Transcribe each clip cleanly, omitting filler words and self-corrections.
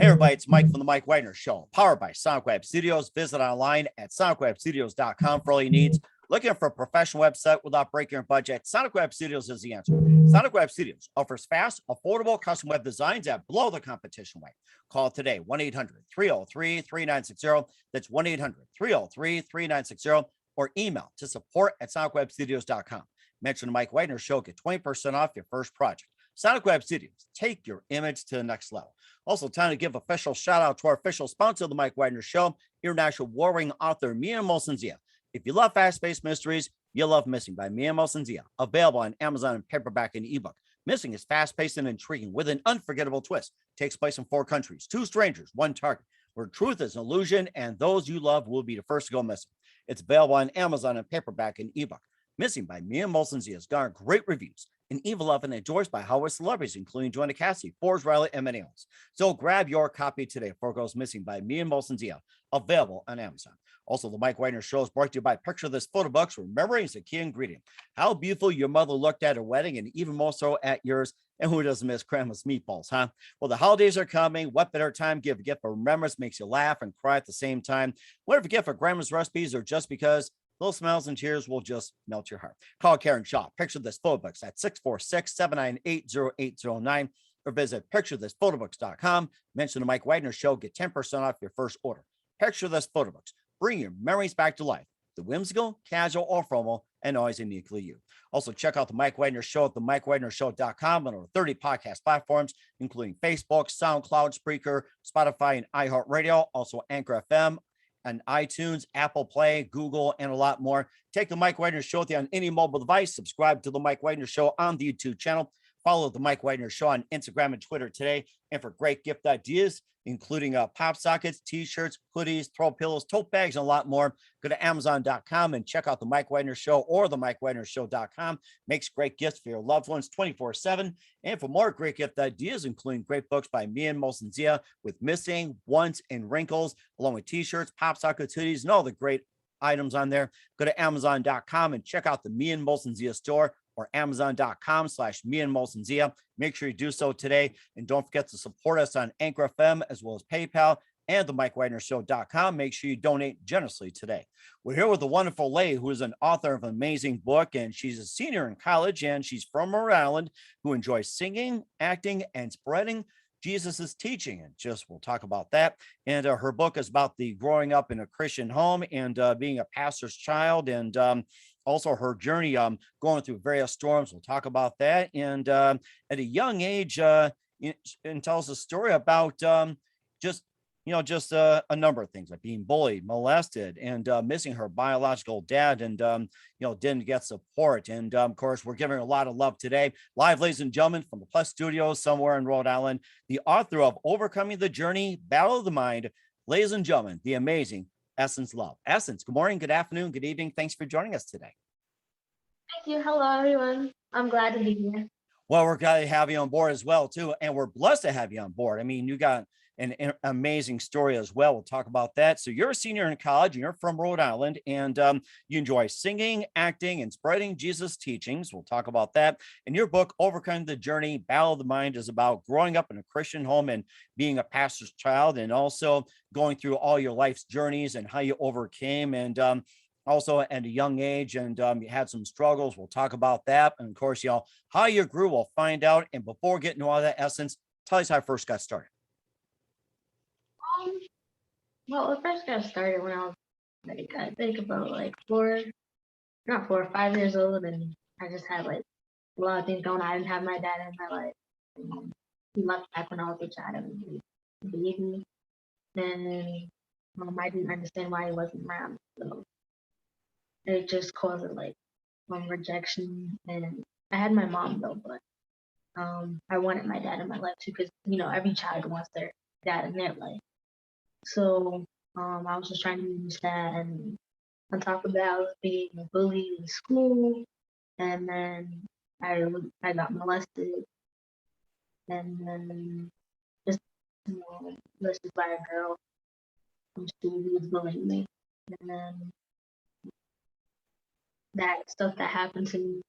Hey everybody, it's Mike from the Mike Wagner Show, powered by Sonic Web Studios. Visit online at sonicwebstudios.com for all your needs. Looking for a professional website without breaking your budget? Sonic Web Studios is the answer. Sonic Web Studios offers fast, affordable custom web designs that blow the competition away. Call today, 1-800-303-3960. That's 1-800-303-3960, or email to support@sonicwebstudios.com. Mention the Mike Wagner Show, get 20% off your first project. Sonic Web Studios, take your image to the next level. Also, time to give official shout out to our official sponsor of the Mike Wagner Show, international warring author Mia Molson-Zia. If you love fast-paced mysteries, you'll love Missing by Mia Molson-Zia, available on Amazon in paperback and ebook. Missing is fast-paced and intriguing with an unforgettable twist. Takes place in 4 countries, 2 strangers, 1 target, where truth is an illusion and those you love will be the first to go missing. It's available on Amazon in paperback and ebook. Missing by Mia Molson-Zia has garnered great reviews. An evil love and endorsed by Hollywood celebrities, including Joanna Cassidy, Forbes Riley, and many else. So grab your copy today before it goes missing by Mia Molson-Zia, available on Amazon. Also, the Mike Wagner Show is brought to you by Picture This Photo Books, where memory is a key ingredient. How beautiful your mother looked at her wedding, and even more so at yours. And who doesn't miss grandma's meatballs, huh? Well, the holidays are coming. What better time to give a gift of remembrance makes you laugh and cry at the same time? Whatever gift for grandma's recipes or just because, little smiles and tears will just melt your heart. Call Karen Shaw. Picture This Photo Books at 646-798-0809 or visit picturethisphotoBooks.com. Mention the Mike Wagner Show. Get 10% off your first order. Picture This Photo Books. Bring your memories back to life. The whimsical, casual, or formal, and always uniquely you. Also, check out the Mike Wagner Show at themikewagnershow.com on over 30 podcast platforms, including Facebook, SoundCloud, Spreaker, Spotify, and iHeartRadio. Also, Anchor FM, and iTunes, Apple Play, Google, and a lot more. Take the Mike Wagner Show with you on any mobile device. Subscribe to the Mike Wagner Show on the YouTube channel. Follow the Mike Wagner Show on Instagram and Twitter today. And for great gift ideas, including pop sockets, t-shirts, hoodies, throw pillows, tote bags, and a lot more, go to Amazon.com and check out the Mike Wagner Show or the MikeWagnerShow.com. Makes great gifts for your loved ones 24/7. And for more great gift ideas, including great books by Mia Molson-Zia with Missing, Once, and Wrinkles, along with t-shirts, pop sockets, hoodies, and all the great items on there, go to Amazon.com and check out the Mia Molson-Zia store, or Amazon.com/Mia Molson-Zia. Make sure you do so today. And don't forget to support us on Anchor FM as well as PayPal and the MikeWagnerShow.com. Make sure you donate generously today. We're here with a wonderful lady who is an author of an amazing book, and she's a senior in college, and she's from Rhode Island, who enjoys singing, acting, and spreading Jesus's teaching. And we'll talk about that. And her book is about the growing up in a Christian home and being a pastor's child, and also her journey going through various storms. We'll talk about that. And at a young age, and tells a story about just a number of things, like being bullied, molested, and missing her biological dad, and didn't get support. And of course, we're giving her a lot of love today. Live, ladies and gentlemen, from the Plus Studios somewhere in Rhode Island, the author of Overcoming the Journey, Battle of the Mind, ladies and gentlemen, the amazing Xsance Love. Xsance, good morning, good afternoon, good evening. Thanks for joining us today. Thank you. Hello, everyone. I'm glad to be here. Well, we're glad to have you on board as well, too. And we're blessed to have you on board. I mean, you got an amazing story as well. We'll talk about that. So you're a senior in college, and you're from Rhode Island, and you enjoy singing, acting, and spreading Jesus' teachings. We'll talk about that. And your book, Overcoming the Journey, Battle of the Mind, is about growing up in a Christian home and being a pastor's child, and also going through all your life's journeys and how you overcame, and also at a young age, and you had some struggles. We'll talk about that. And of course, how you grew, we'll find out. And before getting to all that, Xsance, tell us how I first got started. Well, it first got started when I was I think about 4 or 5 years old, and I just had a lot of things going on. I didn't have my dad in my life. He left back when I was a child, and he believed me. And I didn't understand why he wasn't around. So it just caused rejection. And I had my mom though, but I wanted my dad in my life too, because every child wants their dad in their life. So I was just trying to use that, and on top of that, I was being bullied in school, and then I got molested, and then just molested by a girl from school who was bullying me, and then that stuff that happened to me,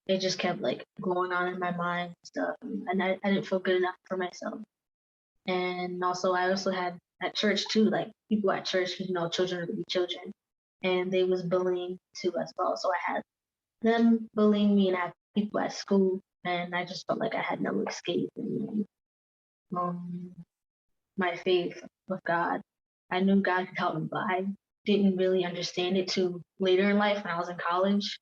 it just kept going on in my mind and stuff, and I didn't feel good enough for myself. And also, I also had at church too, like people at church, children are to be children, and they was bullying too as well. So I had them bullying me, and I had people at school, and I just felt like I had no escape. And my faith with God, I knew God could help me, but I didn't really understand it too later in life when I was in college,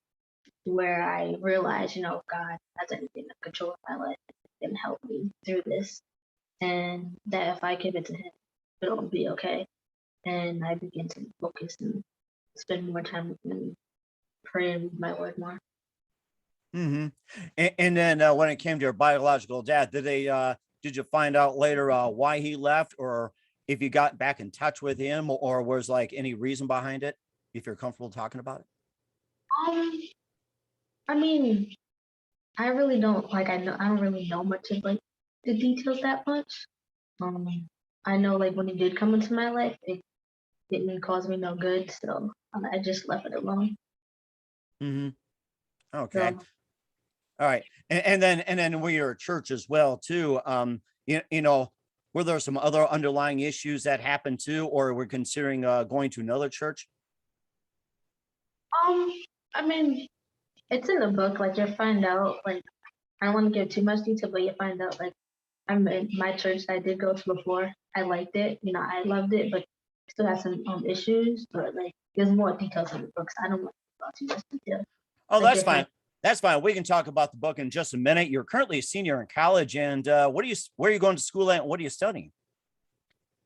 where I realized, God has everything in control of my life and help me through this, and that if I give it to Him, it'll be okay. And I began to focus and spend more time with Him, pray and read my word more. Mm-hmm. And then when it came to your biological dad, did you find out later why he left, or if you got back in touch with him, or was like any reason behind it, if you're comfortable talking about it? Um, I mean, I really don't like. I don't really know much of like the details that much. Um, I know like when he did come into my life, it didn't cause me no good, so I just left it alone. Mm-hmm. Okay. So All right. And then we are a church as well too. Were there some other underlying issues that happened too, or we're considering going to another church? um, I mean, it's in the book. Like you find out. Like I don't want to give too much detail, but you find out. Like I'm in my church that I did go to before. I liked it. I loved it, but still had some issues. But like there's more details in the books. I don't want to go into too much detail. Oh, Like that's you find fine. That's fine. We can talk about the book in just a minute. You're currently a senior in college, and where are you going to school at, and what are you studying?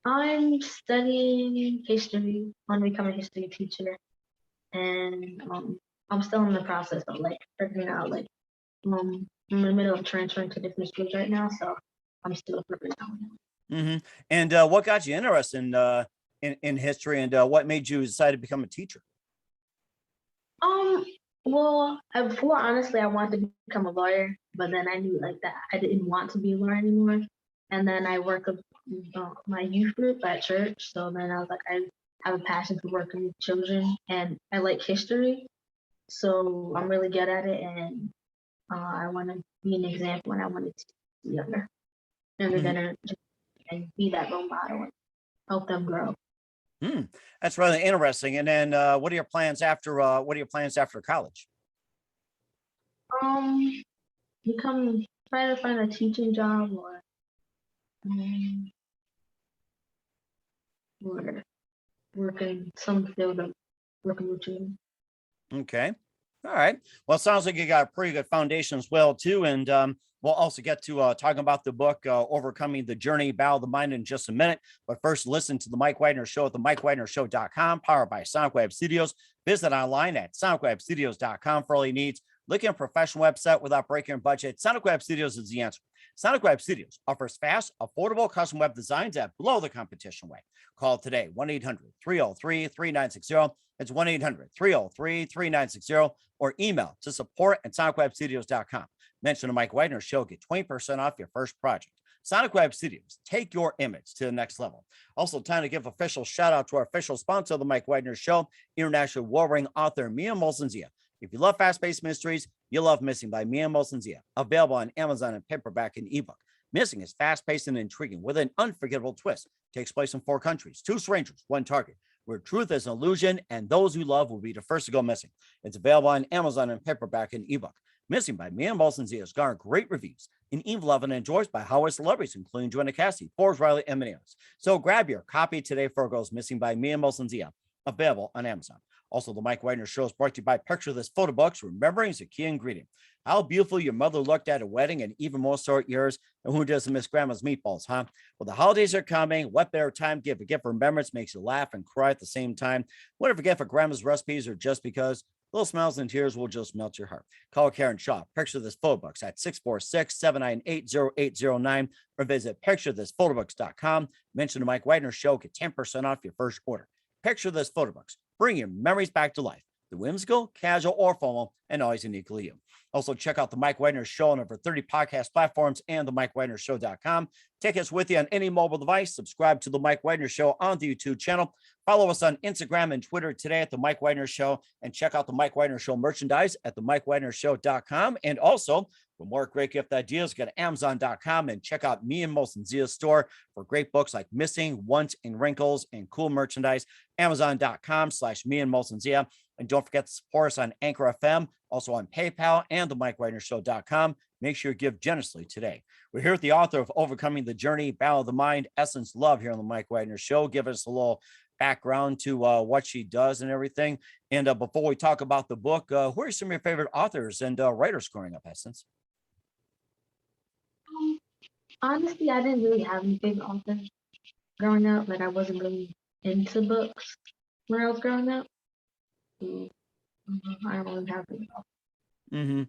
I'm studying history. I want to become a history teacher, and I'm still in the process of like figuring out like I'm in the middle of transferring to different schools right now, so I'm still figuring out. Mm-hmm. And what got you interested in history, and what made you decide to become a teacher? Um, well, before honestly, I wanted to become a lawyer, but then I knew like that I didn't want to be a lawyer anymore. And then I work with my youth group at church, so then I was like, I have a passion for working with children, and I like history, so I'm really good at it, and I want to be an example, and I want to teach the younger Mm-hmm. generation and be that role model and help them grow. Mm, that's really interesting. And then, what are your plans after? What are your plans after college? Um, become try to find a teaching job um, or work in some field of working with children. Okay. All right. Well, it sounds like you got a pretty good foundation as well, too. And we'll also get to talking about the book, Overcoming the Journey, Battle of the Mind, in just a minute. But first, listen to the Mike Wagner Show at the MikeWagnerShow.com, powered by SonicWeb Studios. Visit online at SonicWebStudios.com for all your needs. Looking at a professional website without breaking your budget? SonicWeb Studios is the answer. SonicWeb Studios offers fast, affordable custom web designs that blow the competition away. Call today, 1-800-303-3960. It's 1-800-303-3960, or email to support@sonicwebstudios.com. Mention the Mike Wagner Show, get 20% off your first project. Sonic Web Studios, take your image to the next level. Also, time to give official shout out to our official sponsor of the Mike Wagner Show, international warring author Mia Molson-Zia. If you love fast-paced mysteries, you'll love Missing by Mia Molson-Zia, available on Amazon and paperback and ebook. Missing is fast-paced and intriguing with an unforgettable twist. Takes place in 4 countries, 2 strangers, 1 target, where truth is an illusion and those who love will be the first to go missing. It's available on Amazon and paperback and ebook. Missing by Mia Molson-Zia has garnered great reviews and even loved and enjoyed by Hollywood celebrities, including Joanna Cassidy, Forbes Riley, and many others. So grab your copy today for Girls Missing by Mia Molson-Zia, available on Amazon. Also, the Mike Wagner Show is brought to you by Picture This Photo Books. Remembering is a key ingredient. How beautiful your mother looked at a wedding, and even more so at yours. And who doesn't miss grandma's meatballs, huh? Well, the holidays are coming. What better time to give a gift for remembrance? Makes you laugh and cry at the same time. Whatever gift for grandma's recipes, or just because little smiles and tears will just melt your heart. Call Karen Shaw. Picture This Photo Books at 646-798-0809, or visit picturethisphotoBooks.com. Mention the Mike Wagner Show. Get 10% off your first order. Picture This Photo Books. Bring your memories back to life. The whimsical, casual, or formal, and always uniquely you. Also, check out the Mike Wagner Show on over 30 podcast platforms and the MikeWagnerShow.com. Take us with you on any mobile device. Subscribe to the Mike Wagner Show on the YouTube channel. Follow us on Instagram and Twitter today at the Mike Wagner Show, and check out the Mike Wagner Show merchandise at the MikeWagnerShow.com. And also, For more great gift ideas, go to Amazon.com and check out me and Molson Zia's store for great books like Missing, Want, and Wrinkles, and cool merchandise. Amazon.com/me and Molson Zia. And don't forget to support us on Anchor FM, also on PayPal and the MikeWagnerShow.com. Make sure you give generously today. We're here with the author of Overcoming the Journey, Battle of the Mind, Xsance Love here on the Mike Wagner Show. Give us a little background to what she does and everything. And before we talk about the book, who are some of your favorite authors and writers growing up, Xsance? Honestly, I didn't really have any favorite authors growing up. Like I wasn't really into books when I was growing up. So, I don't really have favorite authors. Mm-hmm.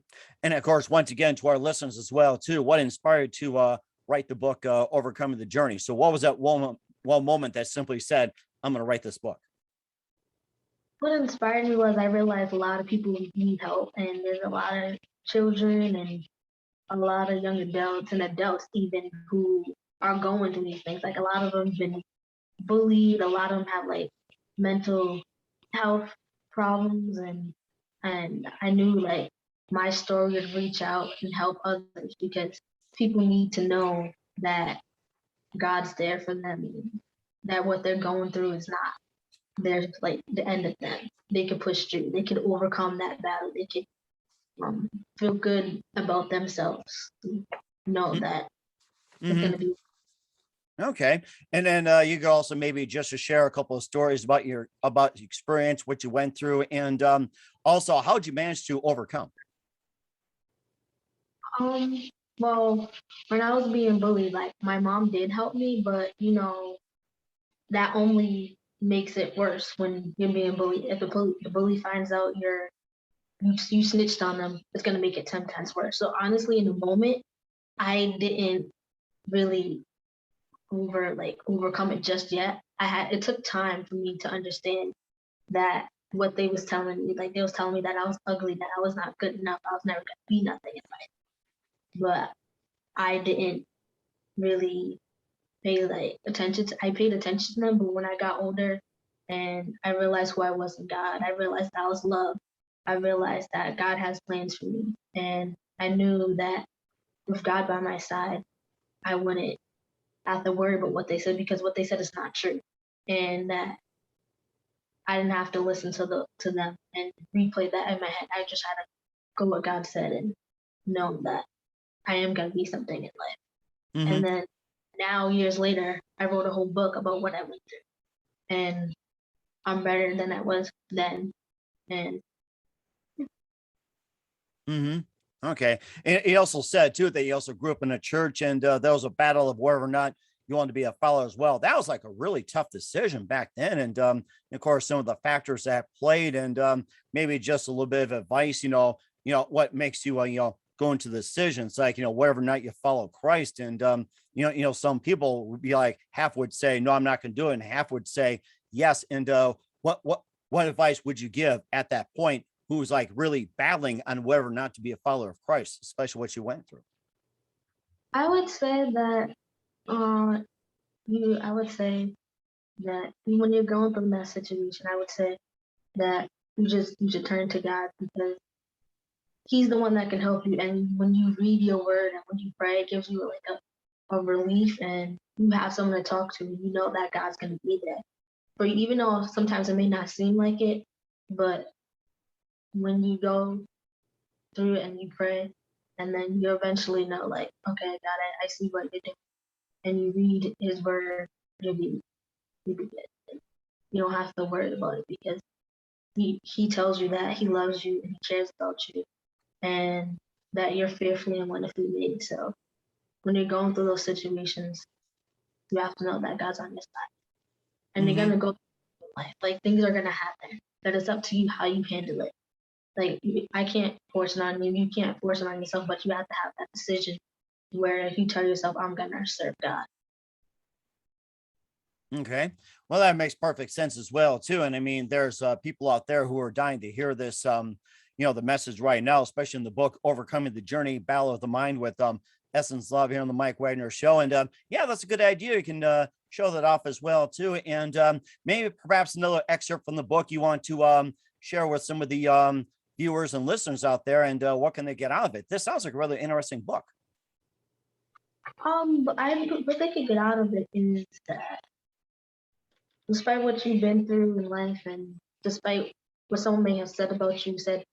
And of course, once again, to our listeners as well, too, what inspired to write the book, Overcoming the Journey? So what was that one moment that simply said, I'm going to write this book? What inspired me was I realized a lot of people need help, and there's a lot of children and a lot of young adults and adults even who are going through these things. Like a lot of them have been bullied, a lot of them have like mental health problems, and I knew like my story would reach out and help others because people need to know that God's there for them, that what they're going through is not there's like the end of them. They can push through. They can overcome that battle. They can feel good about themselves. Know that it's going to be Okay. And then you could also maybe just to share a couple of stories about your experience, what you went through, and also how'd you manage to overcome? Well, when I was being bullied, like my mom did help me, but that only makes it worse when you're being bullied. If the bully finds out you snitched on them, it's gonna make it 10 times worse. So honestly, in the moment, I didn't really overcome it just yet. It took time for me to understand that what they was telling me, like they was telling me that I was ugly, that I was not good enough, I was never gonna be nothing in life. But I didn't really pay like attention to I paid attention to them, but when I got older and I realized who I was in God, I realized that I was loved. I realized that God has plans for me. And I knew that with God by my side, I wouldn't have to worry about what they said because what they said is not true. And that I didn't have to listen to them and replay that in my head. I just had to go what God said and know that I am gonna be something in life. Mm-hmm. And then now years later, I wrote a whole book about what I went through. And I'm better than I was then. And Mm-hmm. Okay. And he also said too that he also grew up in a church, and there was a battle of whether or not you wanted to be a follower as well. That was like a really tough decision back then, and of course some of the factors that played, and maybe just a little bit of advice. What makes you go into the decisions, like whether or not you follow Christ, and some people would be like half would say no, I'm not going to do it, and half would say yes. And what advice would you give at that point? Who's like really battling on whether or not to be a follower of Christ, especially what you went through? I would say that I would say that when you're going through that situation, I would say that you should turn to God because He's the one that can help you. And when you read your word and when you pray, it gives you like a relief, and you have someone to talk to. You know that God's gonna be there. For you, even though sometimes it may not seem like it, but when you go through it and you pray, and then you eventually know, like, okay, God, I see what you're doing, and you read His word, you'll be good. You don't have to worry about it because He tells you that He loves you and He cares about you, and that you're fearfully and wonderfully made. So when you're going through those situations, you have to know that God's on your side, and you're gonna go through life. Like things are gonna happen. That it's up to you how you handle it. Like I can't force it on you. You can't force it on yourself, but you have to have that decision where you tell yourself, "I'm gonna serve God." Okay. Well, that makes perfect sense as well, too. And I mean, there's people out there who are dying to hear this, the message right now, especially in the book, Overcoming the Journey, Battle of the Mind with Xsance Love here on the Mike Wagner Show. And yeah, that's a good idea. You can show that off as well, too. And maybe perhaps another excerpt from the book you want to share with some of the viewers and listeners out there, and what can they get out of it? This sounds like a really interesting book. What they could get out of it is that despite what you've been through in life, and despite what someone may have said about you, said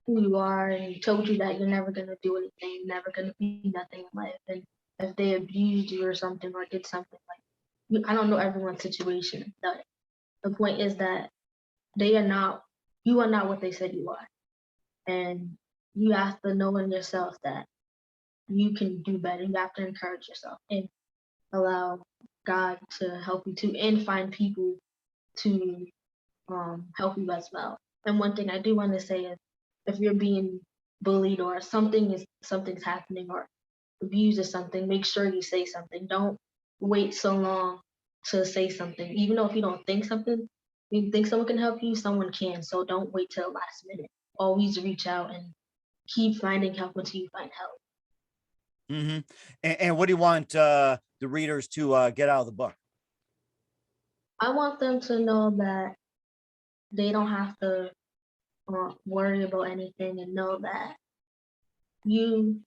who you are, and told you that you're never gonna do anything, never gonna be nothing in life, and if they abused you or something or did something I don't know everyone's situation. The point is that you are not what they said you are, and you have to know in yourself that you can do better. You have to encourage yourself and allow God to help you too, and find people to help you as well. And one thing I do want to say is, if you're being bullied or something's happening or abused or something, make sure you say something. Don't wait so long to say something. Even though if you think someone can help you, someone can. So don't wait till the last minute. Always reach out and keep finding help until you find help. Mm-hmm. And what do you want the readers to get out of the book? I want them to know that they don't have to worry about anything, and know that you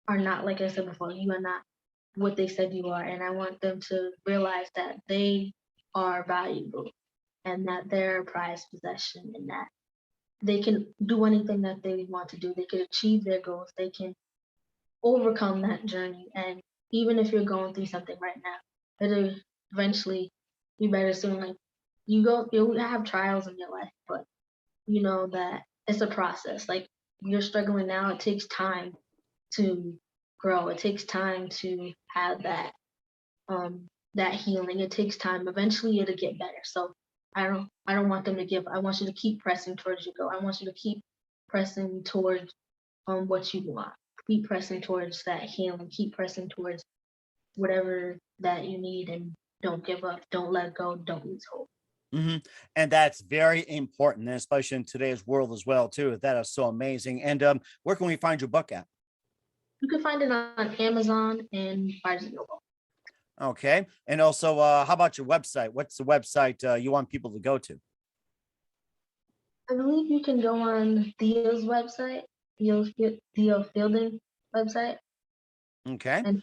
are not, like I said before, you are not what they said you are. And I want them to realize that they are valuable and that they're a prized possession, and that they can do anything that they want to do. They can achieve their goals. They can overcome that journey. And even if you're going through something right now, it'll eventually be better soon. Like you'll have trials in your life, but you know that it's a process. Like you're struggling now, it takes time to grow. It takes time to have that healing. It takes time. Eventually it'll get better. So I don't want them to give. I want you to keep pressing towards your goal. I want you to keep pressing towards what you want. Keep pressing towards that healing. Keep pressing towards whatever that you need, and don't give up. Don't let go. Don't lose hope. Mm-hmm. And that's very important, and especially in today's world as well, too. That is so amazing. And where can we find your book at? You can find it on Amazon and Barnes and Noble. Okay. And also, how about your website? What's the website you want people to go to? I believe you can go on Theo's website, Theo Fielding website, Okay. and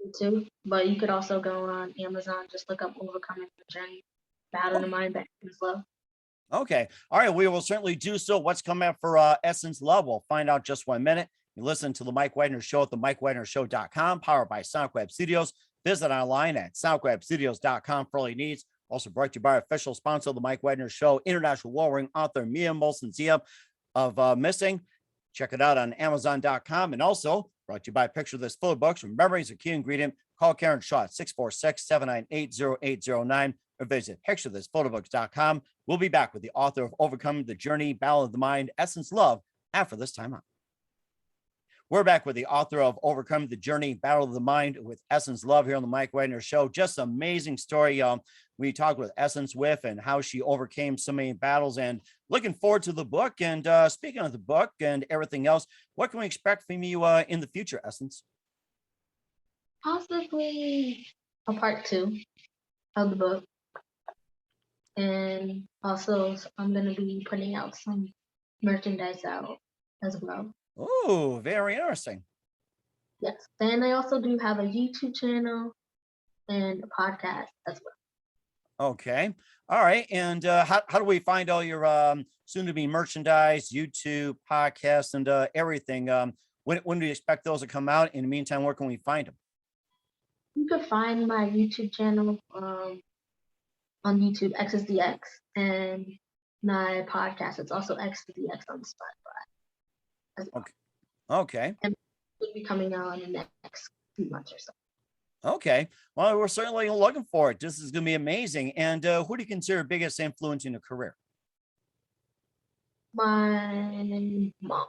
YouTube. But you could also go on Amazon. Just look up "Overcoming the Journey," Battle the Mind, Back to Love. Okay. All right. We will certainly do so. What's coming up for Xsance Love? We'll find out just 1 minute. You listen to the Mike Widener Show at the MikeWidenerShow.com, powered by SoundWeb Studios. Visit online at SoundWebStudios.com for all your needs. Also brought to you by our official sponsor of the Mike Widener Show, international warring author Mia Molson Zia of Missing. Check it out on Amazon.com. And also brought to you by Picture This Photo Books. Remember, he's a key ingredient. Call Karen Shaw at 646-798-0809 or visit picturethisphotobooks.com. We'll be back with the author of Overcoming the Journey, Battle of the Mind, Xsance Love after this time out. We're back with the author of Overcoming the Journey, Battle of the Mind with Xsance Love here on the Mike Widener Show. Just an amazing story. We talked with Xsance with and how she overcame so many battles, and looking forward to the book. And speaking of the book and everything else, what can we expect from you in the future, Xsance? Possibly a part 2 of the book. And also, I'm going to be putting out some merchandise out as well. Oh, very interesting. Yes. And I also do have a YouTube channel and a podcast as well. Okay. All right. And how do we find all your soon-to-be merchandise, YouTube, podcasts, and everything? When do you expect those to come out? In the meantime, where can we find them? You can find my YouTube channel on YouTube, XSDX, and my podcast. It's also XSDX on Spotify as well. Okay. And it'll be coming out in the next few months or so. Okay. Well, we're certainly looking for it. This is going to be amazing. And who do you consider biggest influence in your career? My mom.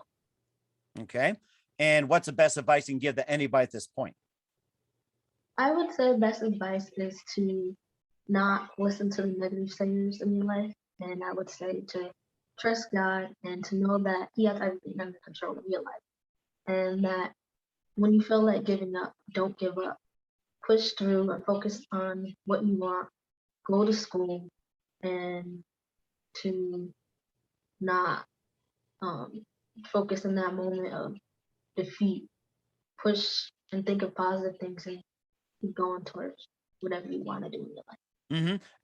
Okay. And what's the best advice you can give to anybody at this point? I would say best advice is to not listen to the negative sayers in your life. And I would say to trust God and to know that He has everything under control of your life. And that when you feel like giving up, don't give up. Push through and focus on what you want. Go to school, and to not focus in that moment of defeat, push and think of positive things and keep going towards whatever you want to do in your life.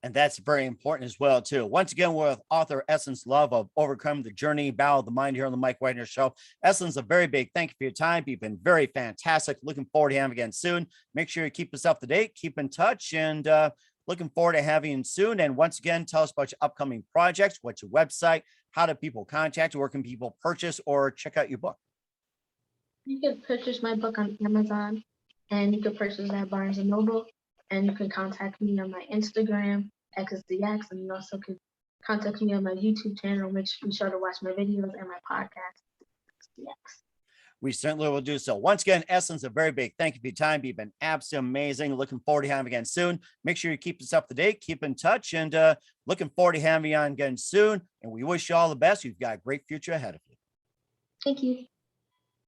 And that's very important as well, too. Once again, we're with author Xsance Love of Overcome the Journey, Battle of the Mind here on the Mike Wagner Show. Xsance, a very big thank you for your time. You've been very fantastic. Looking forward to having you again soon. Make sure you keep us up to date, keep in touch, and looking forward to having you soon. And once again, tell us about your upcoming projects, what's your website, how do people contact you, where can people purchase or check out your book? You can purchase my book on Amazon, and you can purchase it at Barnes and Noble. And you can contact me on my Instagram, XSDX, and you also can contact me on my YouTube channel. Make sure to watch my videos and my podcast, XSDX. We certainly will do so. Once again, Xsance, a very big thank you for your time. You've been absolutely amazing. Looking forward to having you again soon. Make sure you keep us up to date, keep in touch, and looking forward to having you on again soon. And we wish you all the best. You've got a great future ahead of you. Thank you.